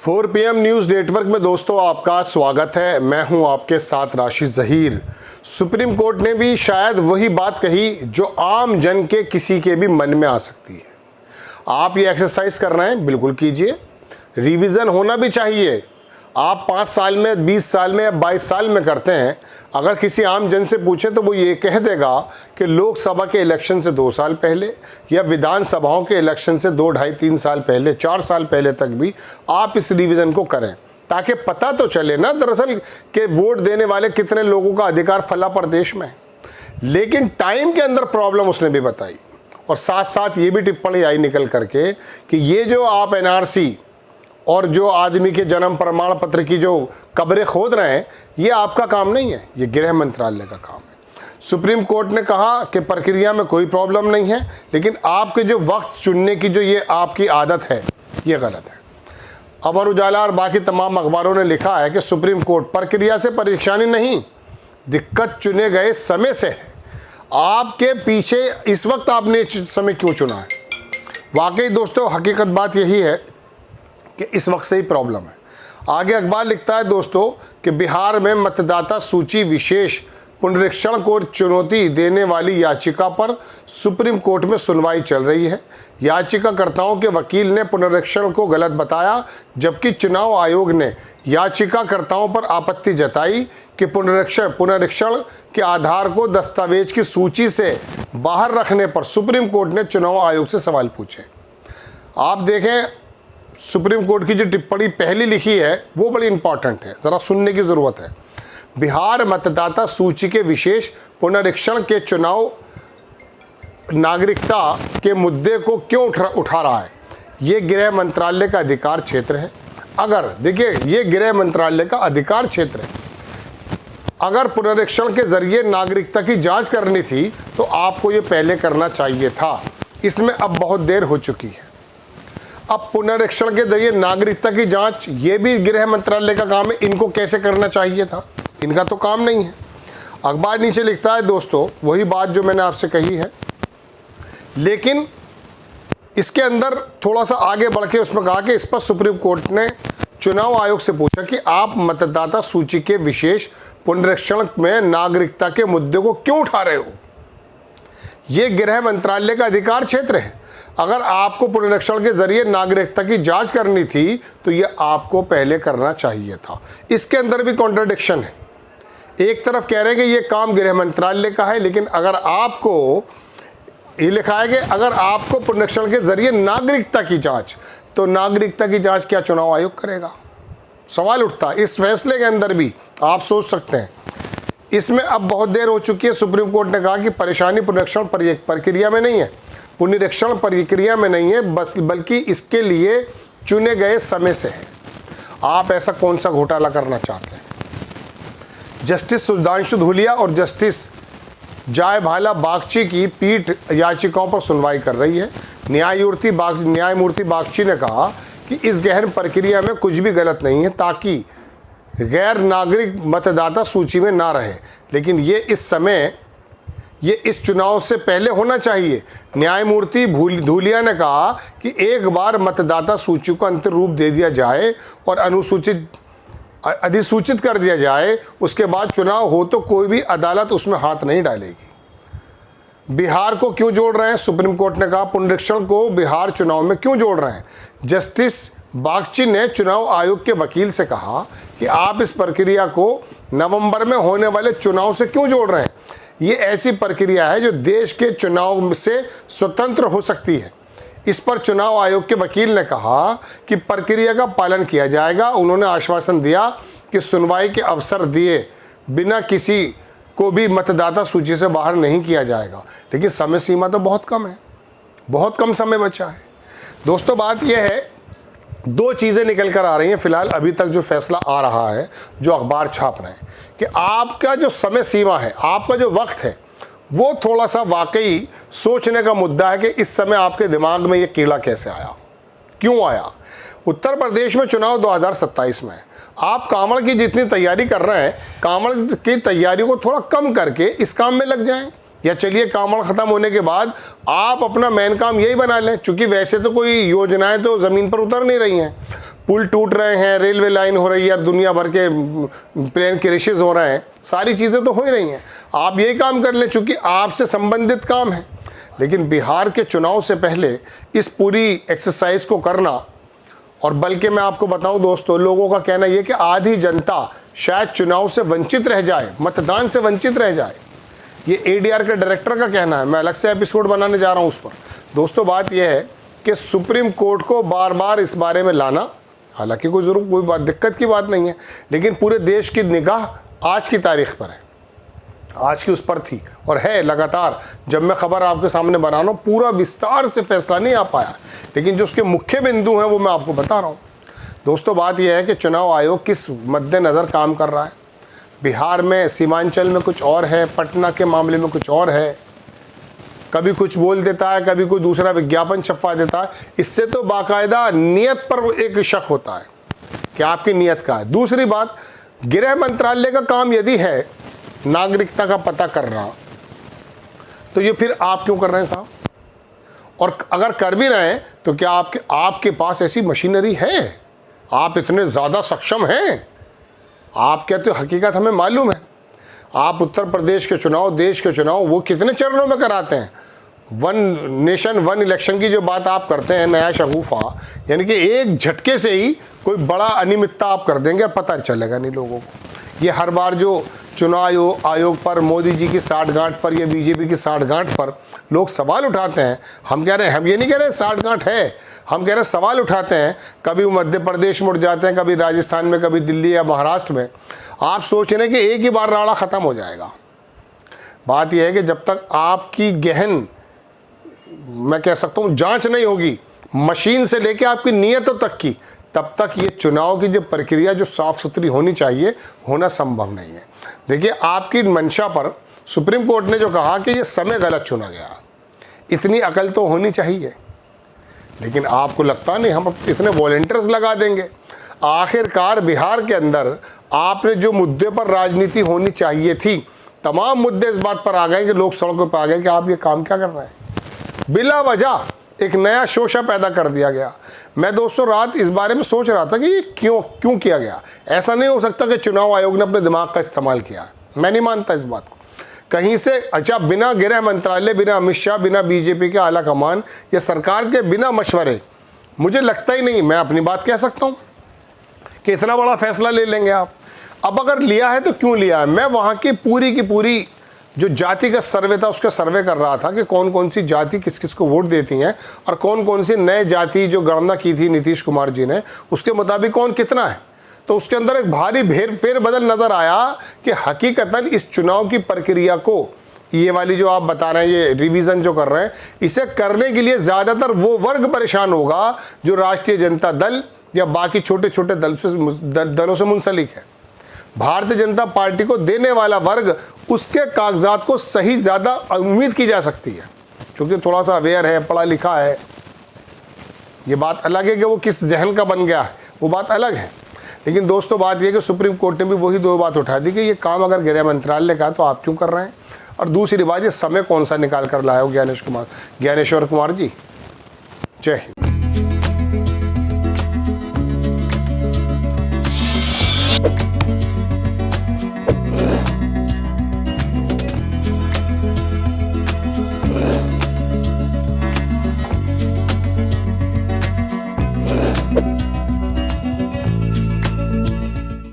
4 PM news network में दोस्तों आपका स्वागत है। मैं हूं आपके साथ राशिद ज़हीर। सुप्रीम कोर्ट ने भी शायद वही बात कही जो आम जन के किसी के भी मन में आ सकती है। आप ये एक्सरसाइज कर रहे हैं, बिल्कुल कीजिए। रिवीजन होना भी चाहिए। आप 5 साल में, 20 साल में या 22 साल में करते हैं, अगर किसी आम जन से पूछें तो वो ये कह देगा कि लोकसभा के इलेक्शन से 2 साल पहले या विधानसभाओं के इलेक्शन से 2, ढाई, 3 साल पहले, 4 साल पहले तक भी आप इस रिवीजन को करें, ताकि पता तो चले ना दरअसल कि वोट देने वाले कितने लोगों का अधिकार फला प्रदेश में। लेकिन टाइम के अंदर प्रॉब्लम उसने भी बताई, और साथ साथ ये भी टिप्पणी आई निकल करके कि ये जो आप NRC और जो आदमी के जन्म प्रमाण पत्र की जो कब्रें खोद रहे हैं, ये आपका काम नहीं है, ये गृह मंत्रालय का काम है। सुप्रीम कोर्ट ने कहा कि प्रक्रिया में कोई प्रॉब्लम नहीं है, लेकिन आपके जो वक्त चुनने की जो ये आपकी आदत है, ये गलत है। अमर उजाला और बाकी तमाम अखबारों ने लिखा है कि सुप्रीम कोर्ट प्रक्रिया से परेशानी नहीं, दिक्कत चुने गए समय से है। आपके पीछे इस वक्त आपने समय क्यों चुना है? वाकई दोस्तों हकीकत बात यही है कि इस वक्त से ही प्रॉब्लम है। आगे अखबार लिखता है दोस्तों कि बिहार में मतदाता सूची विशेष पुनरीक्षण को चुनौती देने वाली याचिका पर सुप्रीम कोर्ट में सुनवाई चल रही है। याचिकाकर्ताओं के वकील ने पुनरीक्षण को गलत बताया, जबकि चुनाव आयोग ने याचिकाकर्ताओं पर आपत्ति जताई कि पुनरीक्षण के आधार को दस्तावेज की सूची से बाहर रखने पर सुप्रीम कोर्ट ने चुनाव आयोग से सवाल पूछे। आप देखें, सुप्रीम कोर्ट की जो टिप्पणी पहली लिखी है वो बड़ी इंपॉर्टेंट है, ज़रा सुनने की ज़रूरत है। बिहार मतदाता सूची के विशेष पुनरीक्षण के चुनाव नागरिकता के मुद्दे को क्यों उठा रहा है? ये गृह मंत्रालय का अधिकार क्षेत्र है। अगर देखिए, ये गृह मंत्रालय का अधिकार क्षेत्र है। अगर पुनरीक्षण के जरिए नागरिकता की जांच करनी थी तो आपको ये पहले करना चाहिए था। इसमें अब बहुत देर हो चुकी है। अब पुनरीक्षण के जरिए नागरिकता की जांच, ये भी गृह मंत्रालय का काम है। इनको कैसे करना चाहिए था? इनका तो काम नहीं है। अखबार नीचे लिखता है दोस्तों वही बात जो मैंने आपसे कही है, लेकिन इसके अंदर थोड़ा सा आगे बढ़ के उसमें कहा कि इस पर सुप्रीम कोर्ट ने चुनाव आयोग से पूछा कि आप मतदाता सूची के विशेष पुनरीक्षण में नागरिकता के मुद्दे को क्यों उठा रहे हो? ये गृह मंत्रालय का अधिकार क्षेत्र है। अगर आपको पुनरीक्षण के जरिए नागरिकता की जांच करनी थी तो ये आपको पहले करना चाहिए था। इसके अंदर भी कॉन्ट्रडिक्शन है। एक तरफ कह रहे हैं कि ये काम गृह मंत्रालय का है, लेकिन अगर आपको ये लिखा है कि अगर आपको पुनरीक्षण के जरिए नागरिकता की जांच, तो नागरिकता की जांच क्या चुनाव आयोग करेगा? सवाल उठता है। इस फैसले के अंदर भी आप सोच सकते हैं। इसमें अब बहुत देर हो चुकी है। सुप्रीम कोर्ट ने कहा कि परेशानी पुनरीक्षण प्रक्रिया में नहीं है, पुनरीक्षण प्रक्रिया में नहीं है, बल्कि इसके लिए चुने गए समय से है। आप ऐसा कौन सा घोटाला करना चाहते हैं? जस्टिस सुधांशु धूलिया और जस्टिस जयभाला बागची की पीठ याचिकाओं पर सुनवाई कर रही है। न्यायमूर्ति बागची ने कहा कि इस गहन प्रक्रिया में कुछ भी गलत नहीं है, ताकि गैर नागरिक मतदाता सूची में ना रहे, लेकिन ये इस चुनाव से पहले होना चाहिए। न्यायमूर्ति धूलिया ने कहा कि एक बार मतदाता सूची को अंतिम रूप दे दिया जाए और अधिसूचित कर दिया जाए, उसके बाद चुनाव हो तो कोई भी अदालत उसमें हाथ नहीं डालेगी। बिहार को क्यों जोड़ रहे हैं? सुप्रीम कोर्ट ने कहा पुनरीक्षण को बिहार चुनाव में क्यों जोड़ रहे हैं? जस्टिस बागची ने चुनाव आयोग के वकील से कहा कि आप इस प्रक्रिया को नवंबर में होने वाले चुनाव से क्यों जोड़ रहे हैं? ये ऐसी प्रक्रिया है जो देश के चुनाव से स्वतंत्र हो सकती है। इस पर चुनाव आयोग के वकील ने कहा कि प्रक्रिया का पालन किया जाएगा। उन्होंने आश्वासन दिया कि सुनवाई के अवसर दिए बिना किसी को भी मतदाता सूची से बाहर नहीं किया जाएगा, लेकिन समय सीमा तो बहुत कम है, बहुत कम समय बचा है। दोस्तों बात यह है, 2 चीज़ें निकल कर आ रही हैं फिलहाल अभी तक जो फैसला आ रहा है, जो अखबार छाप रहे हैं, कि आपका जो समय सीमा है, आपका जो वक्त है, वो थोड़ा सा वाकई सोचने का मुद्दा है कि इस समय आपके दिमाग में ये कीड़ा कैसे आया, क्यों आया। उत्तर प्रदेश में चुनाव 2027 में है। आप कांवड़ की जितनी तैयारी कर रहे हैं, कांवड़ की तैयारी को थोड़ा कम करके इस काम में लग जाएं, या चलिए कांवड़ ख़त्म होने के बाद आप अपना मेन काम यही बना लें। चूँकि वैसे तो कोई योजनाएं तो ज़मीन पर उतर नहीं रही हैं, पुल टूट रहे हैं, रेलवे लाइन हो रही है और दुनिया भर के प्लेन क्रैशेस हो रहे हैं, सारी चीज़ें तो हो ही रही हैं। आप यही काम कर लें चूँकि आपसे संबंधित काम है। लेकिन बिहार के चुनाव से पहले इस पूरी एक्सरसाइज को करना, और बल्कि मैं आपको बताऊं दोस्तों, लोगों का कहना यह कि आधी जनता शायद चुनाव से वंचित रह जाए, मतदान से वंचित रह जाए। ये एडीआर के डायरेक्टर का कहना है, मैं अलग से एपिसोड बनाने जा रहा हूं उस पर। दोस्तों बात यह है कि सुप्रीम कोर्ट को बार बार इस बारे में लाना, हालांकि कोई बात दिक्कत की बात नहीं है, लेकिन पूरे देश की निगाह आज की तारीख पर है, आज की उस पर थी और है लगातार। जब मैं खबर आपके सामने बना रहा हूँ, पूरा विस्तार से फैसला नहीं आ पाया, लेकिन जो उसके मुख्य बिंदु हैं वो मैं आपको बता रहा हूँ। दोस्तों बात यह है कि चुनाव आयोग किस मद्देनज़र काम कर रहा है। बिहार में सीमांचल में कुछ और है, पटना के मामले में कुछ और है, कभी कुछ बोल देता है, कभी कोई दूसरा विज्ञापन छपवा देता है। इससे तो बाकायदा नियत पर एक शक होता है कि आपकी नियत का है। दूसरी बात, गृह मंत्रालय का काम यदि है नागरिकता का पता करना, तो ये फिर आप क्यों कर रहे हैं साहब? और अगर कर भी रहे हैं तो क्या आपके पास ऐसी मशीनरी है? आप इतने ज़्यादा सक्षम हैं? आप कहते हो हकीकत हमें मालूम है। आप उत्तर प्रदेश के चुनाव, देश के चुनाव, वो कितने चरणों में कराते हैं? वन नेशन वन इलेक्शन की जो बात आप करते हैं, नया शगुफा, यानी कि एक झटके से ही कोई बड़ा अनियमितता आप कर देंगे और पता चलेगा नहीं लोगों को। ये हर बार जो चुनाव आयोग पर, मोदी जी की साठगांठ पर या बीजेपी की साठगांठ पर लोग सवाल उठाते हैं, हम कह रहे हैं, हम ये नहीं कह रहे साठगांठ है, हम कह रहे हैं सवाल उठाते हैं। कभी वो मध्य प्रदेश मुड़ जाते हैं, कभी राजस्थान में, कभी दिल्ली या महाराष्ट्र में। आप सोच रहे हैं कि एक ही बार राड़ा ख़त्म हो जाएगा। बात यह है कि जब तक आपकी गहन, मैं कह सकता हूँ, जांच नहीं होगी मशीन से लेके आपकी नीयतों तक की, तब तक ये चुनाव की जो प्रक्रिया जो साफ़ सुथरी होनी चाहिए, होना संभव नहीं है। देखिए, आपकी मंशा पर सुप्रीम कोर्ट ने जो कहा कि ये समय गलत चुना गया, इतनी अकल तो होनी चाहिए, लेकिन आपको लगता नहीं हम इतने वॉलंटियर्स लगा देंगे। आखिरकार बिहार के अंदर आपने जो मुद्दे पर राजनीति होनी चाहिए थी, तमाम मुद्दे इस बात पर आ गए कि लोग सड़कों पर आ गए कि आप ये काम क्या कर रहे हैं। बिला वजह एक नया शोशा पैदा कर दिया गया। मैं दोस्तों रात इस बारे में सोच रहा था कि ये क्यों किया गया। ऐसा नहीं हो सकता कि चुनाव आयोग ने अपने दिमाग का इस्तेमाल किया, मैं नहीं मानता इस बात को। कहीं से अच्छा, बिना गृह मंत्रालय, बिना अमित शाह, बिना बीजेपी के आला कमान या सरकार के बिना मशवरे, मुझे लगता ही नहीं, मैं अपनी बात कह सकता हूँ, कि इतना बड़ा फैसला ले लेंगे आप। अब अगर लिया है तो क्यों लिया है? मैं वहाँ की पूरी जो जाति का सर्वे था उसका सर्वे कर रहा था कि कौन कौन सी जाति किस किस को वोट देती हैं और कौन कौन सी नए जाति जो गणना की थी नीतीश कुमार जी ने, उसके मुताबिक कौन कितना है। तो उसके अंदर एक भारी फेरबदल नज़र आया कि हकीकतन इस चुनाव की प्रक्रिया को, ये वाली जो आप बता रहे हैं, ये रिवीजन जो कर रहे हैं, इसे करने के लिए ज़्यादातर वो वर्ग परेशान होगा जो राष्ट्रीय जनता दल या बाकी छोटे छोटे दलों से मुंसलिक है। भारतीय जनता पार्टी को देने वाला वर्ग, उसके कागजात को सही ज़्यादा उम्मीद की जा सकती है, क्योंकि थोड़ा सा अवेयर है, पढ़ा लिखा है। ये बात अलग है कि वो किस जहन का बन गया है, वो बात अलग है। लेकिन दोस्तों बात यह कि सुप्रीम कोर्ट ने भी वही दो बात उठा दी कि ये काम अगर गृह मंत्रालय का तो आप क्यों कर रहे हैं, और दूसरी बात, ये समय कौन सा निकाल कर लाए हो ज्ञानेश्वर कुमार जी। जय हिंद।